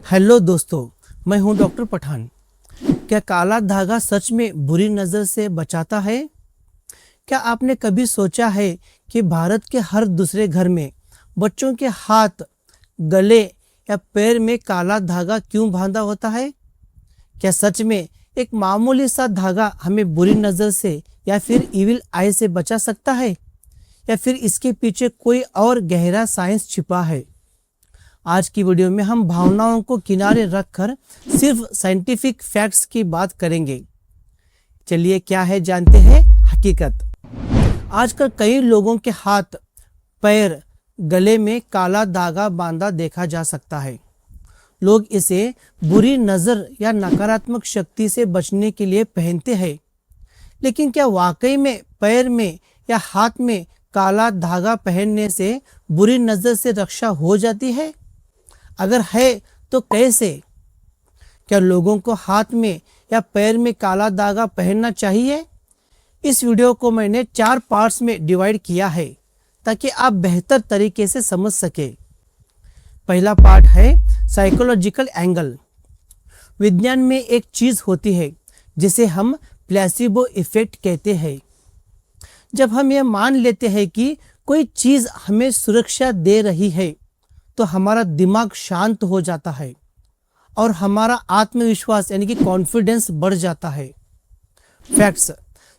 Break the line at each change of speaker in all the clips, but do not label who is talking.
Hello दोस्तों, मैं हूं डॉक्टर पठान। क्या काला धागा सच में बुरी नज़र से बचाता है? क्या आपने कभी सोचा है कि भारत के हर दूसरे घर में बच्चों के हाथ, गले या पैर में काला धागा क्यों बांधा होता है? क्या सच में एक मामूली सा धागा हमें बुरी नज़र से या फिर इविल आई से बचा सकता है, या फिर इसके पीछे कोई और गहरा साइंस छिपा है? आज की वीडियो में हम भावनाओं को किनारे रखकर सिर्फ साइंटिफिक फैक्ट्स की बात करेंगे। चलिए क्या है जानते हैं हकीकत। आजकल कई लोगों के हाथ, पैर, गले में काला धागा बांधा देखा जा सकता है। लोग इसे बुरी नज़र या नकारात्मक शक्ति से बचने के लिए पहनते हैं। लेकिन क्या वाकई में पैर में या हाथ में काला धागा पहनने से बुरी नज़र से रक्षा हो जाती है? अगर है तो कैसे? क्या लोगों को हाथ में या पैर में काला धागा पहनना चाहिए? इस वीडियो को मैंने 4 पार्ट्स में डिवाइड किया है ताकि आप बेहतर तरीके से समझ सके। पहला पार्ट है साइकोलॉजिकल एंगल। विज्ञान में एक चीज़ होती है जिसे हम प्लेसिबो इफेक्ट कहते हैं। जब हम ये मान लेते हैं कि कोई चीज़ हमें सुरक्षा दे रही है तो हमारा दिमाग शांत हो जाता है और हमारा आत्मविश्वास यानी कि कॉन्फिडेंस बढ़ जाता है। फैक्ट्स।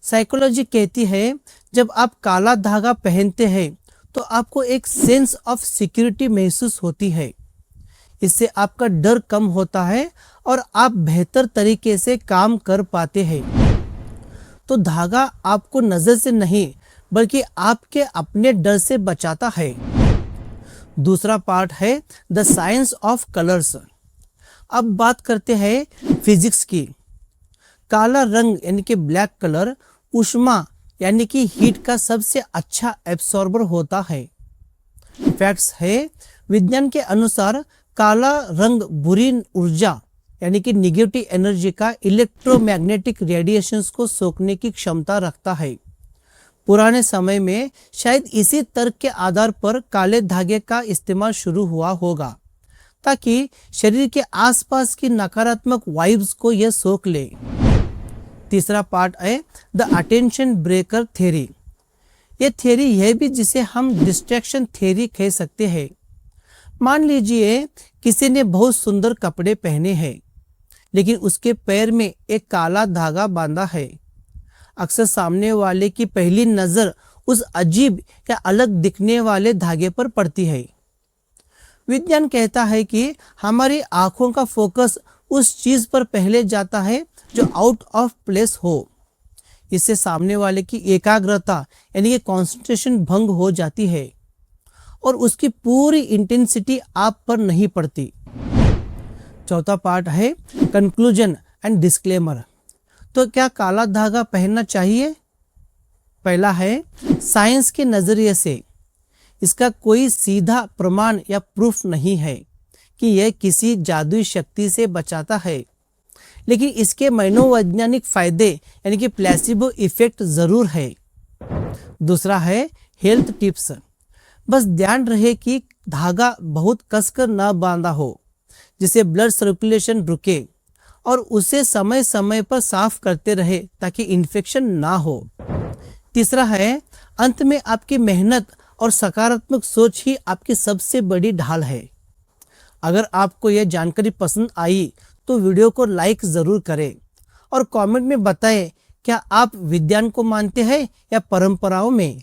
साइकोलॉजी कहती है जब आप काला धागा पहनते हैं तो आपको एक सेंस ऑफ सिक्योरिटी महसूस होती है। इससे आपका डर कम होता है और आप बेहतर तरीके से काम कर पाते हैं। तो धागा आपको नज़र से नहीं बल्कि आपके अपने डर से बचाता है। दूसरा पार्ट है द साइंस ऑफ कलर्स। अब बात करते हैं फिजिक्स की। काला रंग यानी कि ब्लैक कलर ऊष्मा यानी कि हीट का सबसे अच्छा एब्सॉर्बर होता है। फैक्ट्स है विज्ञान के अनुसार काला रंग बुरी ऊर्जा यानी कि निगेटिव एनर्जी का इलेक्ट्रोमैग्नेटिक रेडिएशंस को सोखने की क्षमता रखता है। पुराने समय में शायद इसी तर्क के आधार पर काले धागे का इस्तेमाल शुरू हुआ होगा ताकि शरीर के आसपास की नकारात्मक वाइब्स को यह सोख ले। तीसरा पार्ट है द अटेंशन ब्रेकर थ्योरी। यह थ्योरी यह भी जिसे हम डिस्ट्रैक्शन थ्योरी कह सकते हैं। मान लीजिए किसी ने बहुत सुंदर कपड़े पहने हैं लेकिन उसके पैर में एक काला धागा बांधा है। अक्सर सामने वाले की पहली नज़र उस अजीब या अलग दिखने वाले धागे पर पड़ती है। विज्ञान कहता है कि हमारी आंखों का फोकस उस चीज़ पर पहले जाता है जो आउट ऑफ प्लेस हो। इससे सामने वाले की एकाग्रता यानी कि कंसंट्रेशन भंग हो जाती है और उसकी पूरी इंटेंसिटी आप पर नहीं पड़ती। चौथा पार्ट है कंक्लूजन एंड डिस्क्लेमर। तो क्या काला धागा पहनना चाहिए? पहला है साइंस के नज़रिए से इसका कोई सीधा प्रमाण या प्रूफ नहीं है कि यह किसी जादुई शक्ति से बचाता है, लेकिन इसके मनोवैज्ञानिक फायदे यानी कि प्लेसिबो इफेक्ट ज़रूर है। दूसरा है हेल्थ टिप्स। बस ध्यान रहे कि धागा बहुत कसकर न बांधा हो जिससे ब्लड सर्कुलेशन रुके, और उसे समय समय पर साफ करते रहे ताकि इन्फेक्शन ना हो। तीसरा है अंत में आपकी मेहनत और सकारात्मक सोच ही आपकी सबसे बड़ी ढाल है। अगर आपको यह जानकारी पसंद आई तो वीडियो को लाइक ज़रूर करें और कमेंट में बताएं क्या आप विज्ञान को मानते हैं या परंपराओं में।